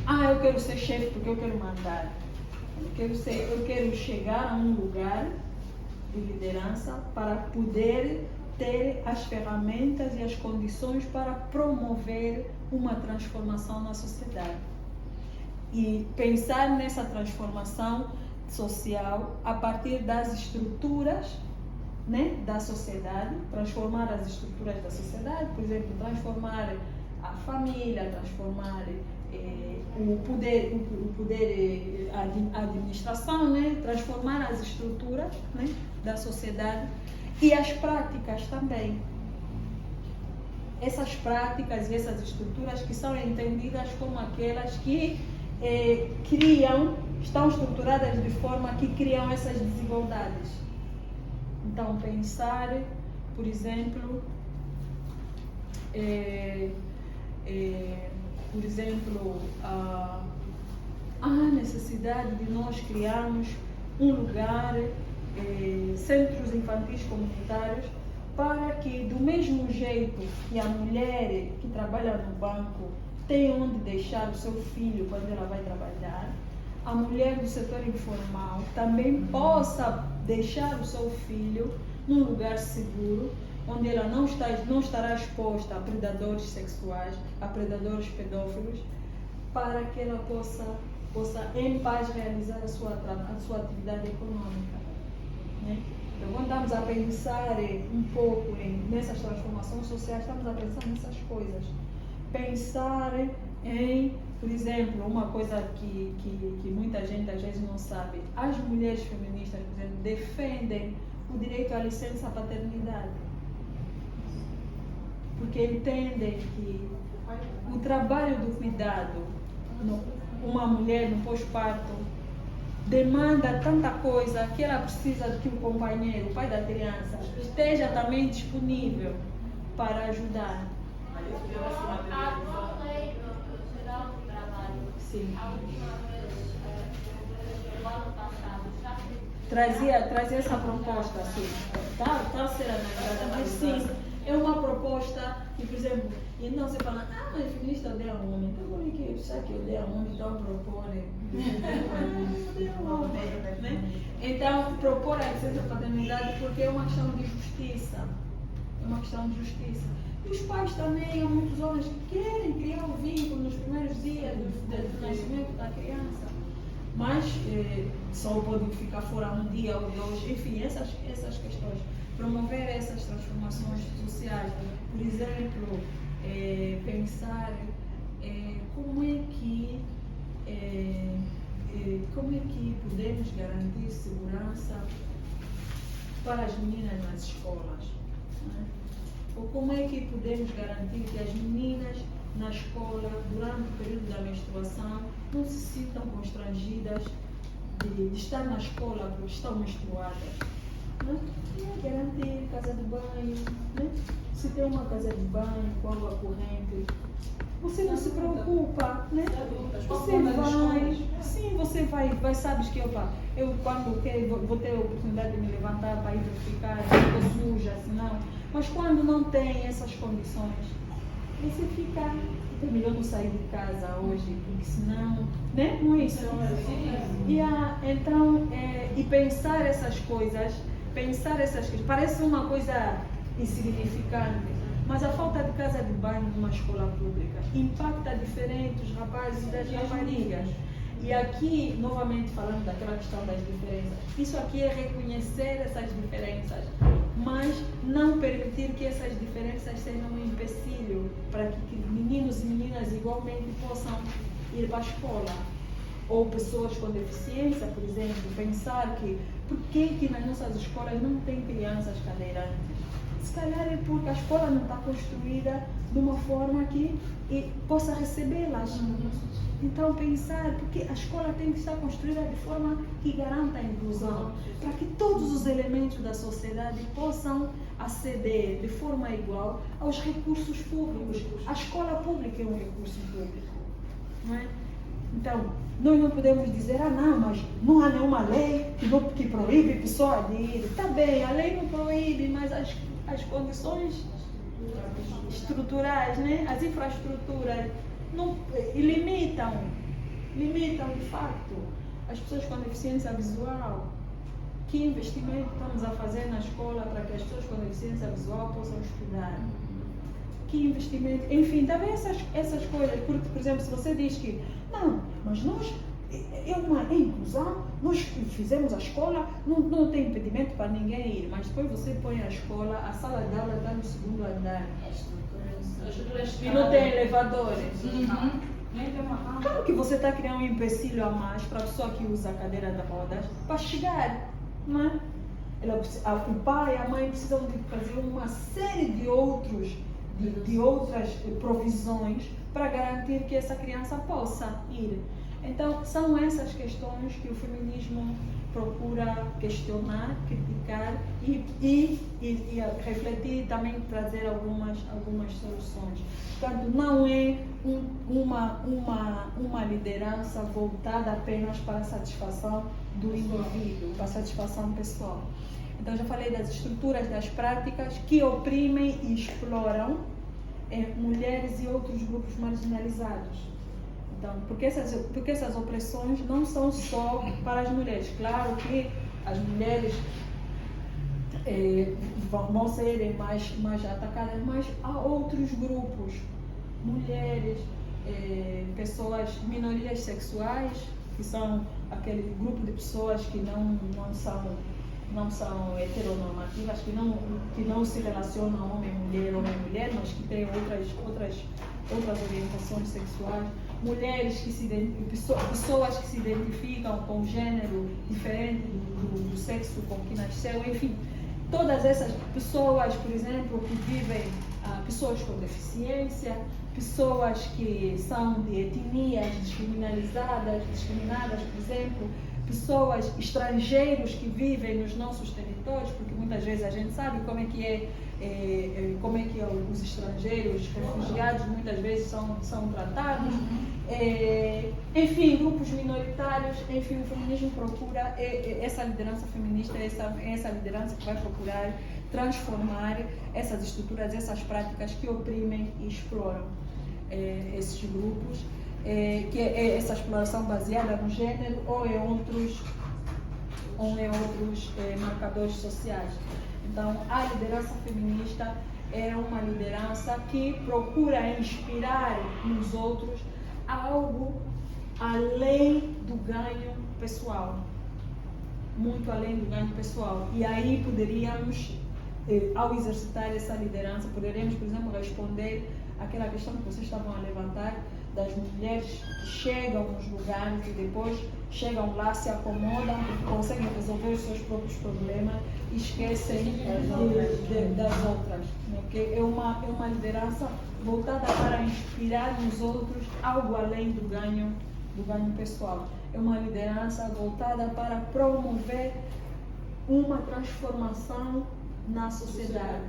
eu quero ser chefe porque eu quero mandar. Eu quero chegar a um lugar de liderança para poder ter as ferramentas e as condições para promover uma transformação na sociedade. E pensar nessa transformação social a partir das estruturas, né, da sociedade, transformar as estruturas da sociedade, por exemplo, transformar a família, transformar o poder, a administração, né, transformar as estruturas, né, da sociedade e as práticas também. Essas práticas e essas estruturas que são entendidas como aquelas que estão estruturadas de forma que criam essas desigualdades. Então, pensar, por exemplo, a necessidade de nós criarmos um lugar, centros infantis comunitários, para que, do mesmo jeito que a mulher que trabalha no banco tem onde deixar o seu filho quando ela vai trabalhar, a mulher do setor informal também possa deixar o seu filho num lugar seguro, onde ela não estará exposta a predadores sexuais, a predadores pedófilos, para que ela possa em paz realizar a sua atividade econômica. Né? Então, quando estamos a pensar um pouco nessas transformações sociais, estamos a pensar nessas coisas. Pensar em, por exemplo, uma coisa que muita gente às vezes não sabe, as mulheres feministas, por exemplo, defendem o direito à licença paternidade, porque entendem que o trabalho do cuidado, uma mulher no pós-parto, demanda tanta coisa que ela precisa que o companheiro, o pai da criança, esteja também disponível para ajudar. Sim. Trazia essa proposta, assim, tá a ser analisada, mas sim, é uma proposta que, por exemplo, e não se fala, mas feminista odeia homem, então como é que já que odeia homem, então propõe né? Então, propor a licença de paternidade porque é uma questão de justiça, E os pais também, há muitos homens que querem criar o vínculo nos primeiros dias do nascimento da criança, mas só podem ficar fora um dia ou dois, enfim, essas questões. Promover essas transformações sociais, por exemplo, pensar como é que podemos garantir segurança para as meninas nas escolas, né? Ou como é que podemos garantir que as meninas na escola, durante o período da menstruação, não se sintam constrangidas de estar na escola porque estão menstruadas, né? Garantir casa de banho, né? Se tem uma casa de banho com água corrente, você não se preocupa, né? Você vai, sabes que eu quando vou ter a oportunidade de me levantar para ir verificar, estou suja, senão, mas quando não tem essas condições, você fica, é melhor não sair de casa hoje, porque senão, né? Não é isso? Então, e pensar essas coisas, parece uma coisa insignificante, mas a falta de casa de banho numa escola pública impacta diferente os rapazes e das raparigas. E aqui, novamente falando daquela questão das diferenças, isso aqui é reconhecer essas diferenças, mas não permitir que essas diferenças sejam um empecilho para que meninos e meninas igualmente possam ir para a escola. Ou pessoas com deficiência, por exemplo, pensar que por que nas nossas escolas não tem crianças cadeirantes? Se calhar é porque a escola não está construída de uma forma que possa recebê-las. Então, pensar, porque a escola tem que estar construída de forma que garanta a inclusão, para que todos os elementos da sociedade possam aceder de forma igual aos recursos públicos. A escola pública é um recurso público, não é? Então, nós não podemos dizer, não, mas não há nenhuma lei que proíbe a pessoa de ir. Está bem, a lei não proíbe, mas as condições estruturais, né? As infraestruturas não limitam limitam de facto as pessoas com deficiência visual. Que investimento estamos a fazer na escola para que as pessoas com deficiência visual possam estudar? Que investimento? Enfim, também essas coisas, porque, por exemplo, se você diz que não, mas nós, é uma inclusão, nós fizemos a escola, não tem impedimento para ninguém ir, mas depois você põe a escola, a sala de aula está no segundo andar. E não tem elevadores. Claro que você está criando um empecilho a mais para a pessoa que usa a cadeira de rodas para chegar, não é? O pai e a mãe precisam de fazer uma série de outras provisões para garantir que essa criança possa ir. Então, são essas questões que o feminismo procura questionar, criticar e refletir e também trazer algumas soluções. Portanto, não é uma liderança voltada apenas para a satisfação do indivíduo, para a satisfação pessoal. Então, já falei das estruturas, das práticas que oprimem e exploram mulheres e outros grupos marginalizados. Então, porque essas opressões não são só para as mulheres. Claro que as mulheres vão ser mais atacadas, mas há outros grupos, mulheres, pessoas, minorias sexuais, que são aquele grupo de pessoas que não são heteronormativas, que não se relacionam homem-mulher, mas que têm outras orientações sexuais. Mulheres pessoas que se identificam com gênero diferente do sexo com que nasceu, enfim, todas essas pessoas, por exemplo, que vivem, pessoas com deficiência, pessoas que são de etnias discriminadas, por exemplo, pessoas, estrangeiros que vivem nos nossos territórios, porque muitas vezes a gente sabe como é que os estrangeiros, refugiados, muitas vezes são tratados. Enfim, grupos minoritários, enfim, o feminismo procura, essa liderança feminista, essa liderança que vai procurar transformar essas estruturas, essas práticas que oprimem e exploram esses grupos, que é essa exploração baseada no gênero ou em outros marcadores sociais. Então, a liderança feminista é uma liderança que procura inspirar nos outros algo além do ganho pessoal, muito além do ganho pessoal. E aí poderíamos, ao exercitar essa liderança, poderíamos, por exemplo, responder àquela questão que vocês estavam a levantar, das mulheres que chegam nos lugares e depois chegam lá, se acomodam, conseguem resolver os seus próprios problemas e esquecem das outras. Okay? É uma liderança voltada para inspirar nos outros algo além do ganho pessoal. É uma liderança voltada para promover uma transformação na sociedade,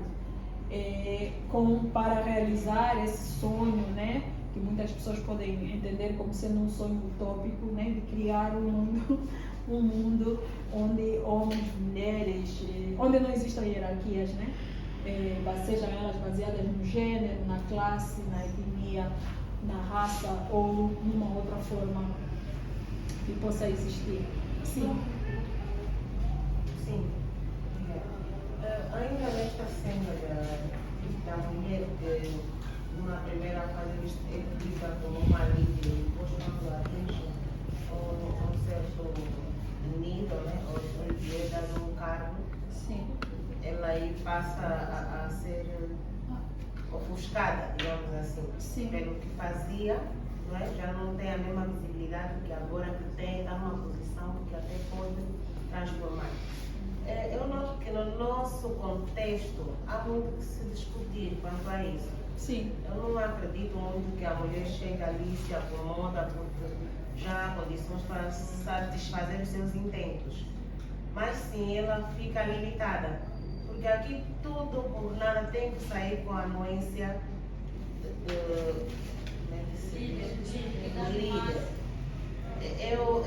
para realizar esse sonho, né? Que muitas pessoas podem entender como sendo um sonho utópico, né, de criar um mundo onde homens, mulheres, onde não existam hierarquias, né, sejam elas baseadas no gênero, na classe, na etnia, na raça ou numa outra forma que possa existir. Sim. Sim. Ainda nesta cena da mulher que numa primeira fase é vista como uma líder, depois quando atinge um certo nível, né, ou lhe é dado um cargo, Sim. ela aí passa a ser ofuscada, digamos assim, Sim. pelo que fazia, não é? Já não tem a mesma visibilidade que agora que tem, está numa posição que até pode transformar. Eu noto que no nosso contexto há muito que se discutir quanto a isso. Sim. Eu não acredito muito que a mulher chega ali e se acomoda porque já há condições para satisfazer os seus intentos. Mas sim, ela fica limitada. Porque aqui tudo por nada tem que sair com a anuência do líder. Eu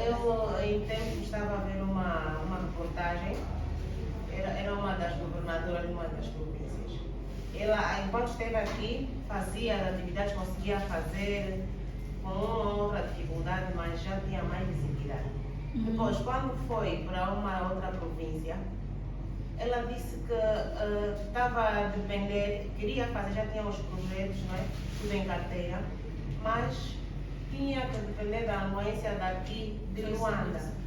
em tempo estava a ver uma reportagem, era uma das governadoras de uma das províncias. Ela, enquanto esteve aqui, fazia as atividades, conseguia fazer com uma ou outra dificuldade, mas mas já tinha mais visibilidade. Depois, quando foi para uma outra província, ela disse que estava a depender, queria fazer, já tinha os projetos, não é? Tudo em carteira, mas tinha que depender da anuência daqui de Luanda.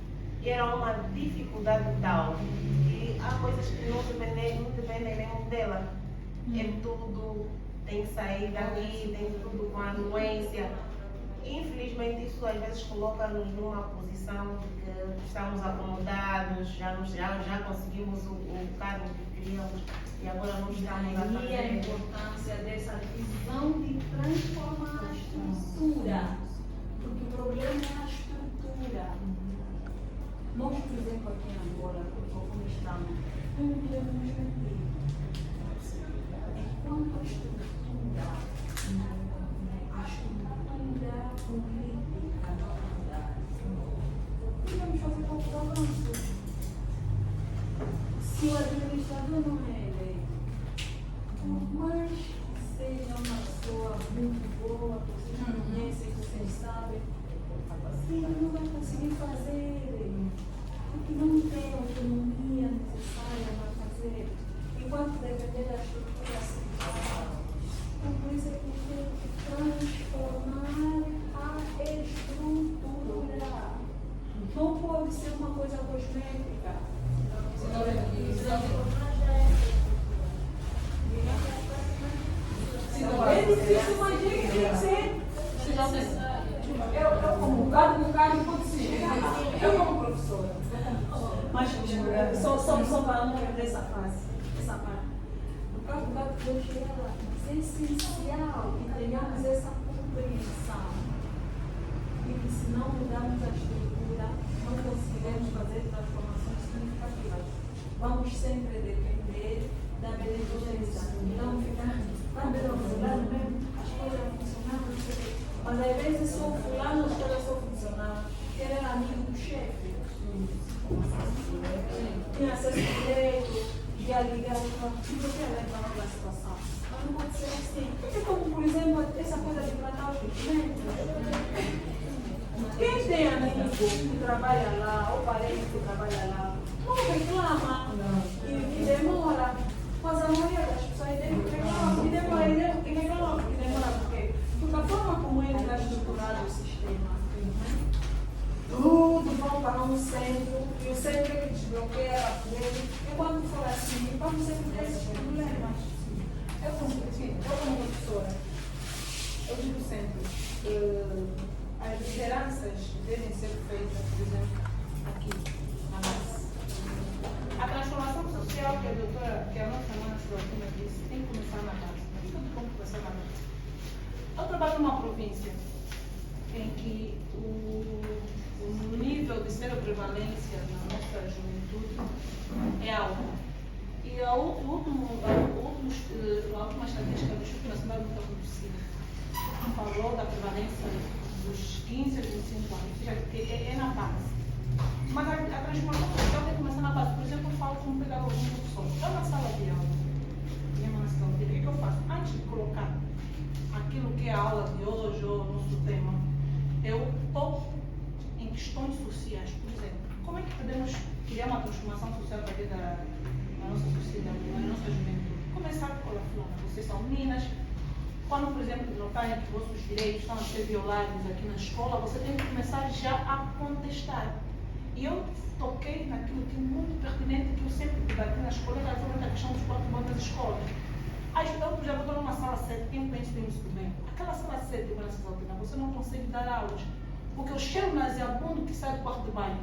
E era uma dificuldade tal que há coisas que não dependem mesmo dela. É tudo, tem que sair daqui, tem tudo com anuência. Infelizmente isso às vezes coloca-nos numa posição de que estamos acomodados, já conseguimos o cargo que queríamos e agora não estamos a E a fazer. importância dessa visão de transformar a estrutura, porque o problema é a estrutura. Nós, por exemplo, aqui em Angola, como estamos, não podemos mentir. Enquanto a estrutura política podemos fazer pouco avanço. Se o administrador não é eleito, por mais que seja uma pessoa muito boa, que vocês conhecem, que vocês sabem, ele não vai conseguir fazer, porque não tem a autonomia necessária para fazer, enquanto depender da estrutura central. Então, por isso é que tem que transformar a estrutura. Não pode ser uma coisa cosmética. É difícil, mas tem que ser. Eu como bocado pode ser. Eu como professora. Mas só para não perder essa fase, essa parte. O bocado que eu chegar lá, mas é essencial que tenhamos essa compreensão de que se não mudarmos a estrutura, não conseguiremos fazer transformações significativas. Vamos sempre depender da benevolência. Então, ficar fulano mesmo, as coisas funcionavam, não sei o quê. Mas às vezes só fulano as coisas só funcionavam, porque ele era amigo do chefe. Tinha acesso direito, ia ligar para o que ela reclamava da situação. Mas não pode ser assim. É como, por exemplo, essa coisa de tratar os documentos. Quem tem amigo que trabalha lá, ou parente que trabalha lá, não reclama e demora. Mas a maioria das pessoas reclama e demora, e reclama porque demora. Por quê? Porque a forma como ele está estruturado o sistema, tudo vão para um centro, e o centro que desbloqueia por ele. E quando for assim, vamos sempre ter esses problemas. Eu como professora, eu digo sempre, as lideranças devem ser feitas, por exemplo, aqui, na nossa. A transformação social que a nossa Ana Joaquina disse, tem que começar na base. Tudo tem que começar na base. Eu trabalho numa província em que o nível de seroprevalência na nossa juventude é alto. E a última estatística do Instituto Nacional de Muita falou da prevalência dos 15 a 25 anos, ou seja, é na base. Mas a transformação social tem que começar na base. Por exemplo, eu falo com um pedagogo, um professor. Eu na sala de aula, o que eu faço? Antes de colocar aquilo que é a aula de hoje ou o nosso tema, eu toco em questões sociais. Por exemplo, como é que podemos criar uma transformação social a partir da nossa sociedade, da nossa juventude? Começar por a fulana. Vocês são meninas. Quando, por exemplo, notarem que vossos direitos estão a ser violados aqui na escola, você tem que começar já a contestar. E eu toquei naquilo que é muito pertinente, que eu sempre debati na escola, era sobre a questão dos quatro bancos das escolas. Eu já estou numa sala 7, quem pensa isso bem? Aquela sala 7, nessas alturas, você não consegue dar aulas. Porque o cheiro nauseabundo que sai do quarto de banho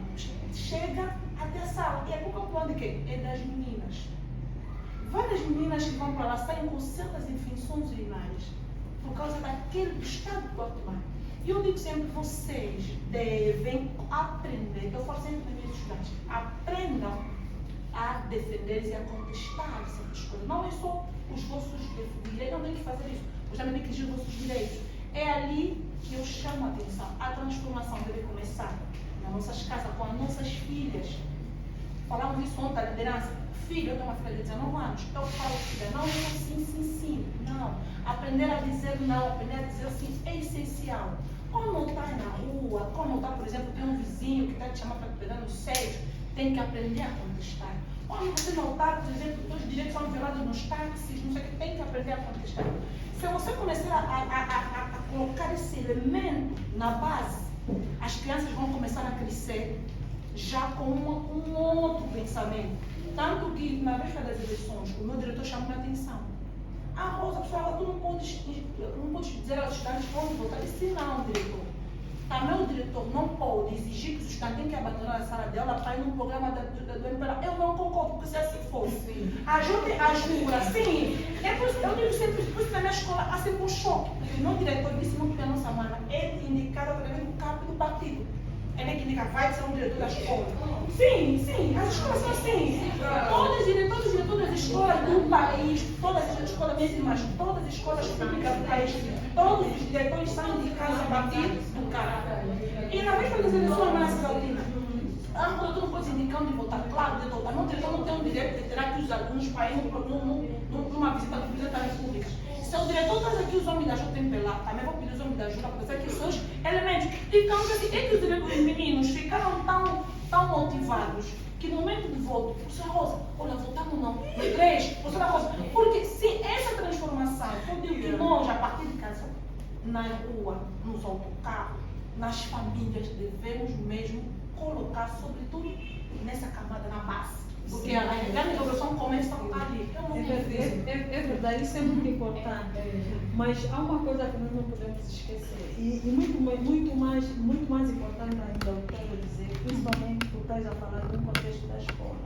chega até a sala. E a culpa de quê? É das meninas. Várias meninas que vão para lá saem com certas infecções urinárias por causa daquele estado do quarto de banho. E eu digo sempre, vocês devem aprender, eu falo sempre para os meus estudantes, aprendam a defender-se e a contestar certas coisas. Não é só os vossos direitos, não tem que fazer isso, mas também tem que exigir os vossos direitos. É ali que eu chamo a atenção. A transformação deve começar nas nossas casas, com as nossas filhas. Falamos disso ontem, a liderança. Filho, eu tenho uma filha de 19 anos, eu falo, filha, não, sim. Não. Aprender a dizer não, aprender a dizer sim é essencial. Quando não está na rua, pessoa, quando está, por exemplo, tem um vizinho que está te chamando para te pegar no seio, tem que aprender a contestar. Quando você notar, por exemplo, que os direitos são violados nos táxis, não sei o que, tem que aprender a contestar. Se você começar a colocar esse elemento na base, as crianças vão começar a crescer já com um outro pensamento. Tanto que, na véspera das eleições, o meu diretor chamou a atenção. Rosa, pessoal, tu não podes dizer aos estudantes onde votar. Eu disse, não, diretor. Também o diretor não pode exigir que os estudantes tenham que abandonar a sala de aula para ir num programa do MPLA. Eu não concordo, porque se assim fosse, ajuda, sim. É por isso, eu digo sempre, por isso na minha escola há sempre um choque. O meu diretor disse muito que a nossa mana é indicada através do capo do partido. Ele é que indica, vai ser um diretor da escola. Sim, as escolas são assim. Todos os diretores das escolas do país, todas as escolas mesmo, mas todas as escolas públicas do país, todos os diretores são indicados a partir do cargo. E na vez que eles são mais exaltinas, tu não pode indicar onde votar. Claro, o diretor não tem o direito de ter aqui os alunos para ir numa visita do presidente da República. Se o diretor traz aqui os homens da JMPLA, também vou pedir os homens da ajuda para dizer que são os elementos. Então, assim, é que os meninos ficaram tão motivados que no momento de voto, professora Rosa, olha, votamos não, no 3, professora Rosa, porque se essa transformação, eu digo que nós, a partir de casa, na rua, nos autocarros, nas famílias, devemos mesmo colocar, sobretudo, nessa camada, na base. Porque a grande revolução começa ali. É verdade, isso é muito importante. Mas há uma coisa que nós não podemos esquecer. E muito mais importante ainda, eu quero dizer, principalmente porque estás a falar do contexto da escola.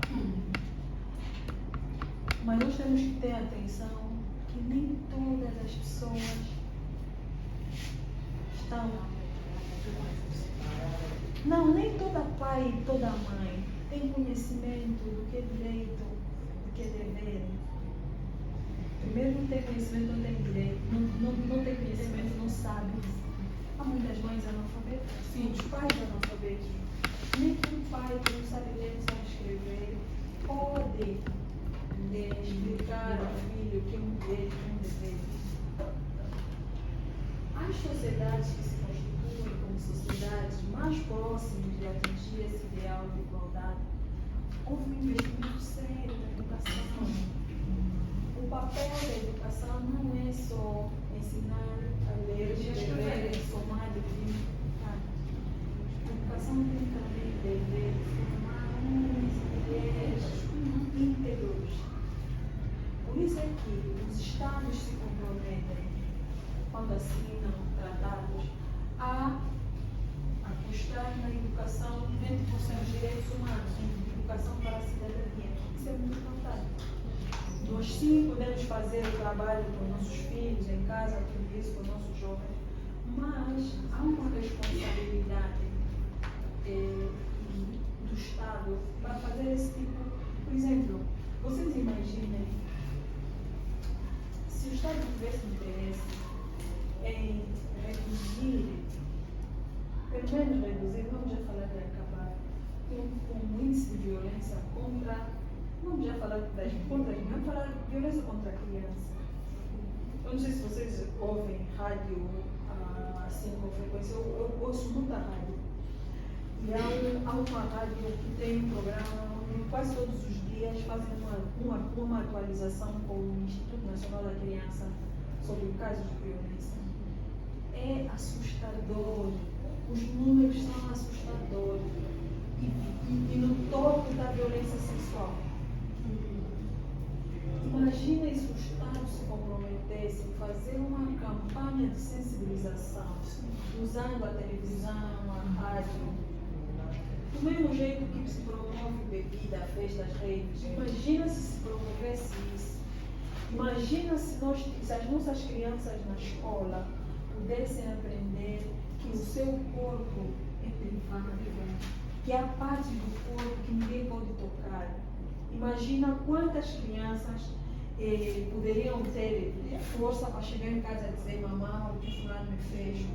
Mas nós temos que ter atenção que nem todas as pessoas estão. Não, nem toda pai e toda mãe tem conhecimento do que é direito, do que é dever. Primeiro, não tem conhecimento, não tem direito. Não tem conhecimento, não sabe. Há muitas mães analfabetas, sim, os pais analfabetos. Nem que um pai que não sabe ler, não sabe escrever, pode explicar ao filho o que é um direito e um dever. As sociedades que se constituem como sociedades mais próximas de atingir esse ideal de igualdade, houve um investimento sério na educação. O papel da educação não é só ensinar a ler, escrever, somar, dividir. A educação tem também o dever de formar homens e mulheres íntegros. Por isso é que os Estados se comprometem, quando assinam tratados, a apostar na educação 20% de direitos humanos, educação para a cidadania. Isso é muito importante. Nós sim podemos fazer o trabalho com nossos filhos em casa, tudo isso, com nossos jovens, mas há uma responsabilidade do Estado para fazer esse tipo. Por exemplo, vocês imaginem se o Estado tivesse interesse em reduzir, pelo menos reduzir, vamos já falar de acabar com o índice de violência vamos já falar vamos falar de violência contra a criança. Eu não sei se vocês ouvem rádio assim com frequência, eu ouço muita rádio. E há uma rádio que tem um programa onde quase todos os dias fazem uma atualização com o Instituto Nacional da Criança sobre casos de violência. É assustador, os números são assustadores. E no topo da violência sexual. Imagina se o Estado se comprometesse em fazer uma campanha de sensibilização, usando a televisão, a rádio, do mesmo jeito que se promove bebida, festas, raves. Imagina se promovesse isso. Imagina se as nossas crianças na escola pudessem aprender que o seu corpo é privado, que há parte do corpo que ninguém pode tocar. Imagina quantas crianças poderiam ter força para chegar em casa e dizer: mamãe, o que fulano me fez,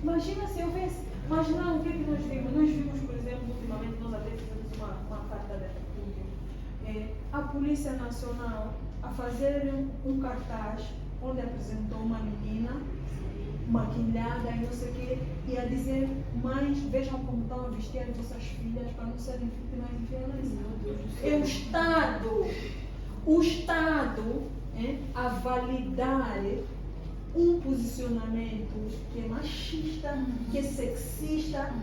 Imagina se houvesse. Mas não, o que é que nós vimos? Nós vimos, por exemplo, ultimamente, nós até fizemos uma carta de repúdio, a Polícia Nacional a fazer um cartaz onde apresentou uma menina maquilhada e não sei o quê, e a dizer, mães, vejam como estão a vestir as vossas filhas para não serem vítimas de violência. É o Estado a validar um posicionamento que é machista, que é sexista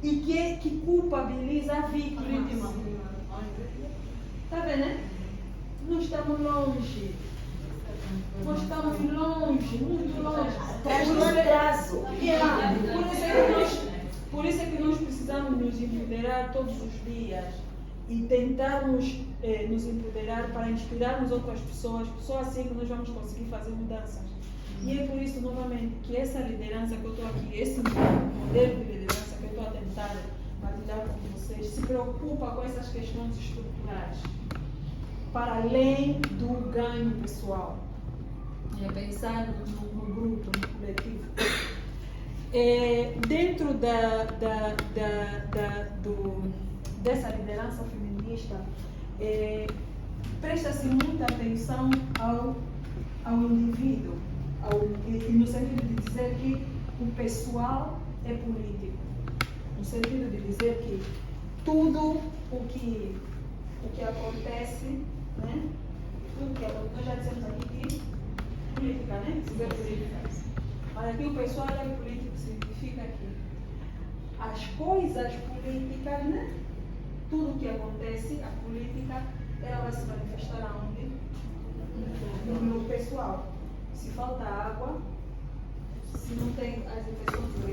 e que culpabiliza a vítima. Está vendo, né? Nós estamos longe. Nós estamos longe, muito longe. Atrás do atraso. Por isso é que nós precisamos nos empoderar todos os dias e tentarmos nos empoderar para inspirarmos outras pessoas. Só assim que nós vamos conseguir fazer mudanças. E é por isso, novamente, que essa liderança que eu estou aqui, esse modelo de liderança que eu estou a tentar partilhar com vocês, se preocupa com essas questões estruturais, para além do ganho pessoal. É pensar no grupo, no coletivo. Dentro dessa liderança feminista, presta-se muita atenção ao indivíduo, no sentido de dizer que o pessoal é político, no sentido de dizer que tudo o que acontece, né? Tudo que acontece, nós já dissemos aqui que política, né? Dizer política. Mas aqui o pessoal é político, significa que as coisas políticas, né? Tudo que acontece, a política, ela vai se manifestar aonde? No pessoal. Se falta água, se não tem as infecções